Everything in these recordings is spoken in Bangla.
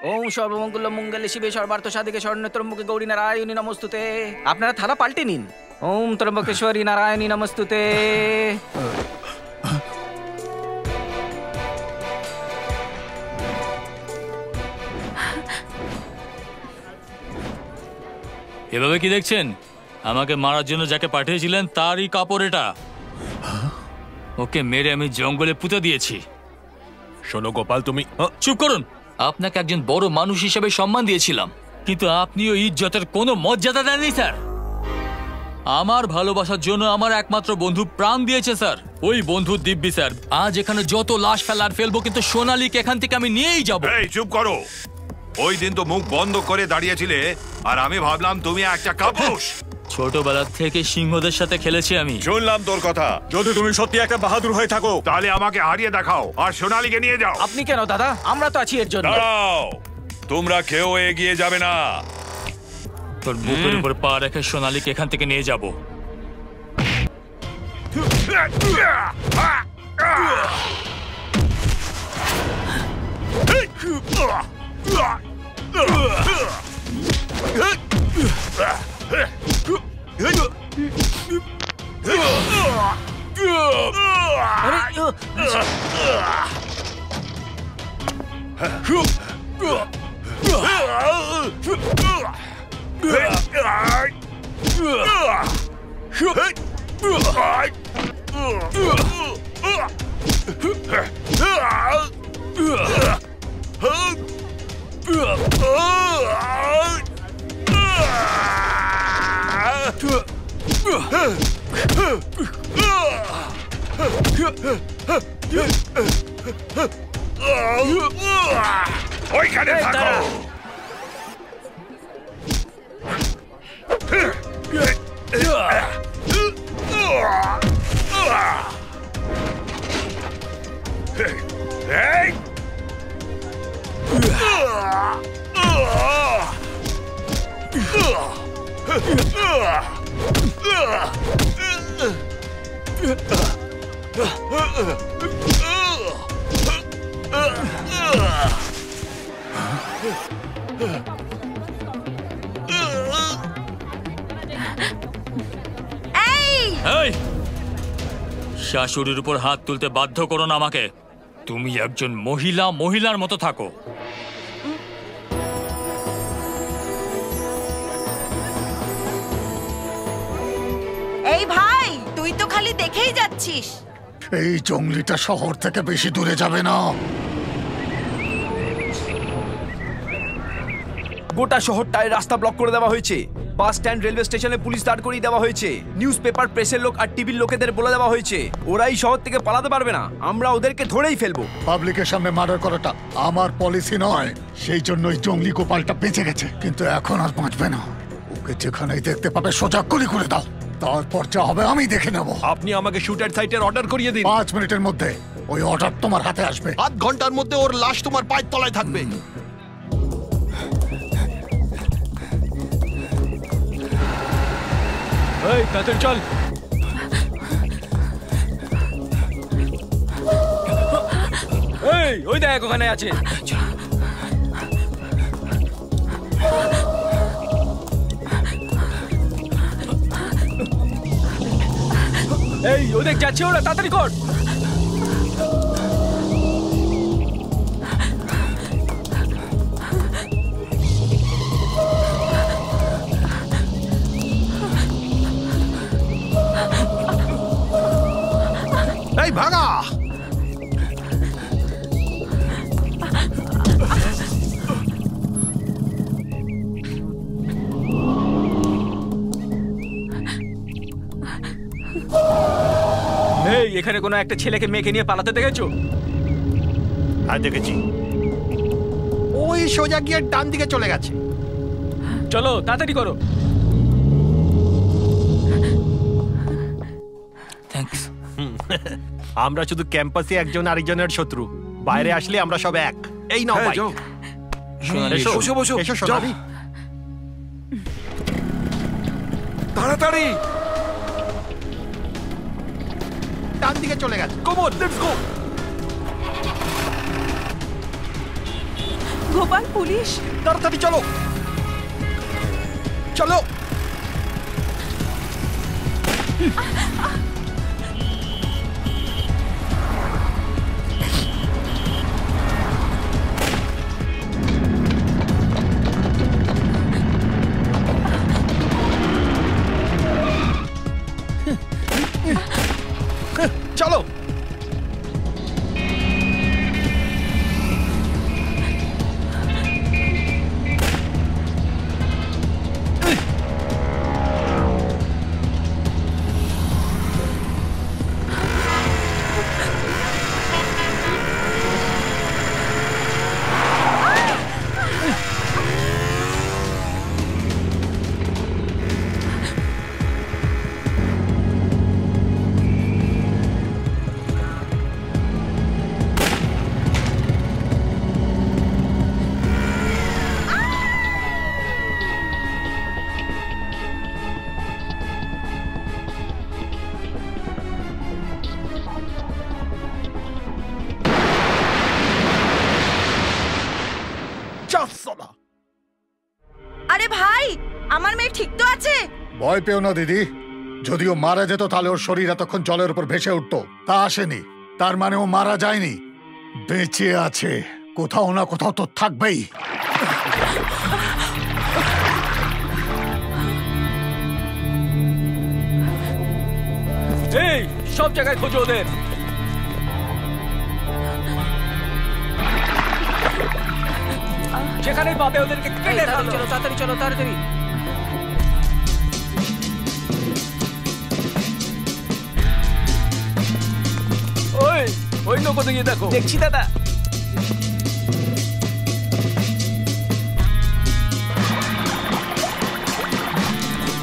ওম সর্বমঙ্গল মঙ্গলে শিবে সর্বার্থ সাধিকে শরণ্যত্রম্বকে গৌরী নারায়ণী নমস্তুতে। আপনারা থালা পাল্টে নিন। ওম ত্রম্বকেশ্বরী নারায়ণী নমস্তুতে। এভাবে কি দেখছেন? আমাকে মারার জন্য যাকে পাঠিয়েছিলেন তারই কাপড় এটা। ওকে মেরে আমি জঙ্গলে পুঁতে দিয়েছি। শোনো গোপাল, তুমি চুপ করুন। আপনাকে একজন বড় মানুষ হিসেবে সম্মান দিয়েছিলাম, কিন্তু আপনিও ইজ্জতের কোনো মর্যাদা দেননি স্যার। আমার ভালোবাসার জন্য আমার একমাত্র বন্ধু প্রাণ দিয়েছে স্যার। ওই বন্ধু দিব্যি স্যার। আজ এখানে যত লাশ ফেলার ফেলবো, কিন্তু সোনালীকে এখান থেকে আমি নিয়েই যাবো। এই চুপ করো। ওই দিন তো মুখ বন্ধ করে দাঁড়িয়েছিলে, আর আমি ভাবলাম তুমি একটা কাপুরুষ। ছোটবেলা থেকে সিংহদের সাথে খেলেছি আমি। শুনলাম তোর কথা। যদি তুমি সত্যি একটা বাহাদুর হয়ে থাকো তাহলে আমাকে হারিয়ে দেখাও আর সোনালীকে নিয়ে যাও। আপনি কেন দাদা? আমরা তো আছি এর জন্য। দাঁড়াও, তোমরা কেউ এগিয়ে যাবে না। তোর বুকের উপর পা রেখে সোনালীকে এখান থেকে নিয়ে যাবো। ওইখানে থাকো। শাশুড়ির উপর হাত তুলতে বাধ্য করো না আমাকে। তুমি একজন মহিলা, মহিলার মতো থাকো। এই ভাই, তুই তো খালি দেখেই যাচ্ছিস। এই জঙ্গলিটা শহর থেকে বেশি দূরে যাবে না। গোটা শহরটায় রাস্তা ব্লক করে দেওয়া হয়েছে। বাস স্ট্যান্ড, রেলওয়ে স্টেশনে পুলিশ দাঁড় করিয়ে দেওয়া হয়েছে। নিউজ পেপার, প্রেসের লোক আর টিভির লোকেদের বলে দেওয়া হয়েছে ওরাই শহর থেকে পালাতে পারবে না, আমরা ওদেরকে ধরেই ফেলবো। পাবলিকের সামনে মার্ডার করাটা আমার পলিসি নয়, সেই জন্যই জঙ্গলি গোপালটা বেঁচে গেছে, কিন্তু এখন আর বাঁচবে না। ওকে যেখানেই দেখতে পাবে সোজা গুলি করে দাও, তারপর যা হবে আমি দেখে নেব। আপনি আমাকে শুটার সাইটের অর্ডার করিয়ে দিন। 5 মিনিটের মধ্যে ওই অর্ডার তোমার হাতে আসবে। আধ ঘন্টার মধ্যে ওর লাশ তোমার পায়ের তলায় থাকবে। এই তাড়াতাড়ি চল। এই ওই দেখ ওখানে আছে। এই ওদের যাচ্ছে ওরা, তাড়াতাড়ি কর। এই ভাগা! এই এখানে কোনো একটা ছেলেকে মেয়েকে নিয়ে পালাতে দেখেছো? হ্যাঁ দেখেছি। ওই সোজা গিয়ে ডান দিকে চলে গেছে। চলো তাড়াতাড়ি করো। থ্যাঙ্কস। আমরা শুধু ক্যাম্পাসে একজন আরেকজনের শত্রু, বাইরে আসলে আমরা সব এক। এই নাও ভাই। বসো বসো। এসো সোনালী। তাড়াতাড়ি। ডান দিকে চলে গেছে। Come on, let's go. Gopal, police! তাড়াতাড়ি চলো চলো। চলো। আরে ভাই, আমার মেয়ে ঠিক তো আছে? ভয় পেও না দিদি, যদিও মারা যেত তাহলে ওর শরীর এতক্ষণ জলের উপর ভেসে উঠতো। তা আসেনি, তার মানে ও মারা যায়নি, বেঁচে আছে। কোথাও না কোথাও তো থাকবেই। এই সব জায়গায় খোঁজো ওদের। যেখানেই পাবে ওদেরকে কেটে ফেলো। চলো তাড়াতাড়ি, চলো তাড়াতাড়ি। ওই ওই নৌকো দিকে দেখো। দেখছি দাদা।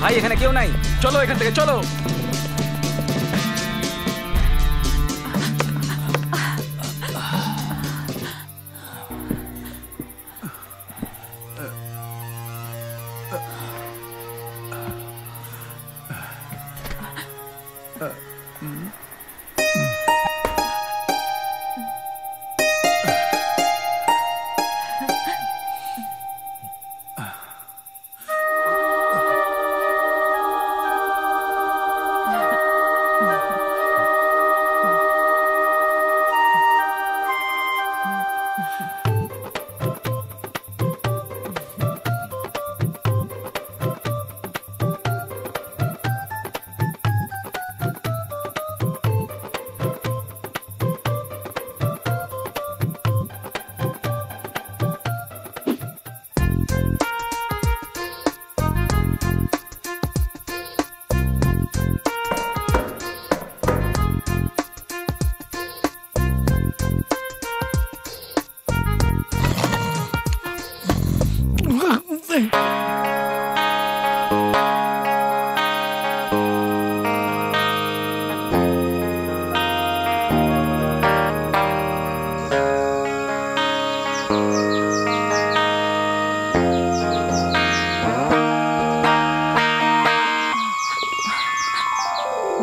ভাই এখানে কেউ নাই, চলো এখান থেকে চলো।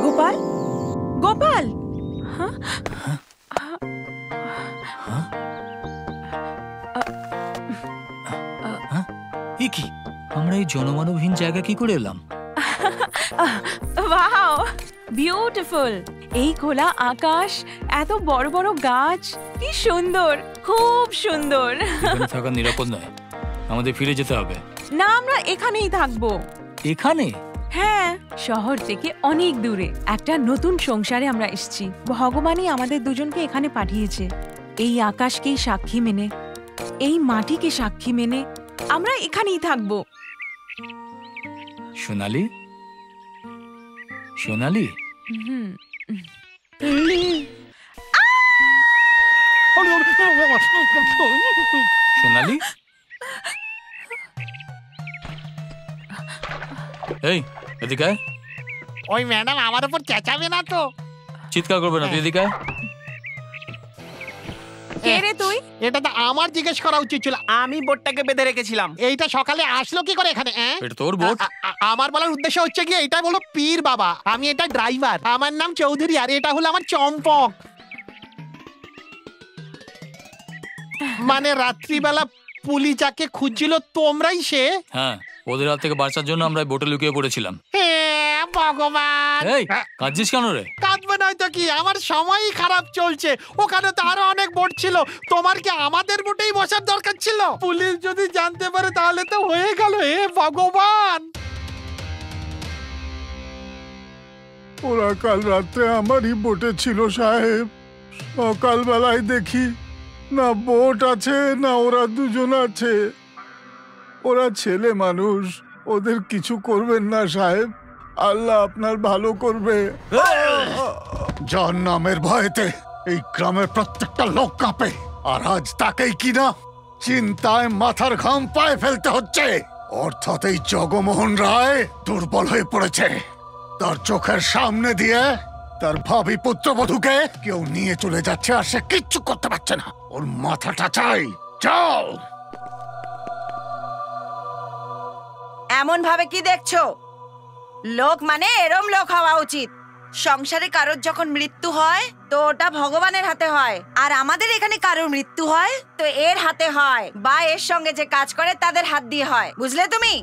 গোপাল, গোপাল! কি আমরা এই জনমানবহীন জায়গা কি করে এলাম? Wow, beautiful! এই খোলা আকাশ, এত বড় বড় গাছ, কি সুন্দর, খুব সুন্দর। এখানে থাকা নিরাপদ নয়, আমাদের ফিরে যেতে হবে। না, আমরা এখানেই থাকবো। এখানে? হ্যাঁ, শহর থেকে অনেক দূরে একটা নতুন সংসারে আমরা এসেছি। ভগবানই আমাদের দুজনকে এখানে পাঠিয়েছে। এই আকাশকে সাক্ষী মেনে, এই মাটিকে সাক্ষী মেনে আমরা এখানেই থাকবো। সোনালি, সোনালি, সোনালি, এই এদিকে আয়। ওই ম্যাডাম আমার উপর চেঁচাবে না তো? চিৎকার করবে না, তুই এদিকে আয়। কে রে তুই? এটা তো আমার জিজ্ঞেস করা উচিত ছিল। আমি বোটটাকে বেঁধে রেখেছিলাম। এইটা সকালে আসলো কি করে এখানে? এটা তোর বোট? আমার বলার উদ্দেশ্য হচ্ছে কি, এটা হলো পীর বাবা, আমি এটা ড্রাইভার, আমার নাম চৌধুরী, আর এটা হলো আমার চম্পক। মানে রাত্রিবেলা পুলিশ যাকে খুঁজছিল তোমরাই সে? হ্যাঁ, ওদের হাত থেকে বাঁচার জন্য আমরা এই বোটে লুকিয়ে পড়েছিলাম। হে ভগবান! এই কাঁদছিস কেন রে? কাঁদবে নয়তো কি, আমার সময়ই খারাপ চলছে। ওখানে তো আরো অনেক বোট ছিল, তোমার কি আমাদের বোটেই বসার দরকার ছিল? পুলিশ যদি জানতে পারে তাহলে তো হয়ে গেল। হে ভগবান! ওরা কাল রাত্রে আমারই বোটে ছিল সাহেব। সকালবেলায় দেখি না বোট আছে না ওরা দুজন আছে। ওরা ছেলে মানুষ, ওদের কিছু করবেন না সাহেব। আল্লাহ আপনার ভালো করবে। যার নামের ভয়েতে এই গ্রামের প্রত্যেকটা লোক কাঁপে, আর আজ তাকেই কিনা চিন্তায় মাথার ঘাম পায়ে ফেলতে হচ্ছে। অর্থাৎ এই জগমোহন রায় দুর্বল হয়ে পড়েছে। তার চোখের সামনে দিয়ে তার ভাবি পুত্রবধূকে কেউ নিয়ে চলে যাচ্ছে, আর সে কিচ্ছু করতে পারছে না। ওর মাথাটা চাই। যাও। এমন ভাবে কি দেখছো? লোক মানে এরম লোক হওয়া উচিত। সংসারে কারোর যখন মৃত্যু হয় তো ওটা ভগবানের হাতে হয়, আর আমাদের এখানে কারোর মৃত্যু হয় তো এর হাতে হয়, বা এর সঙ্গে যে কাজ করে তাদের হাত দিয়ে হয়। বুঝলে তুমি?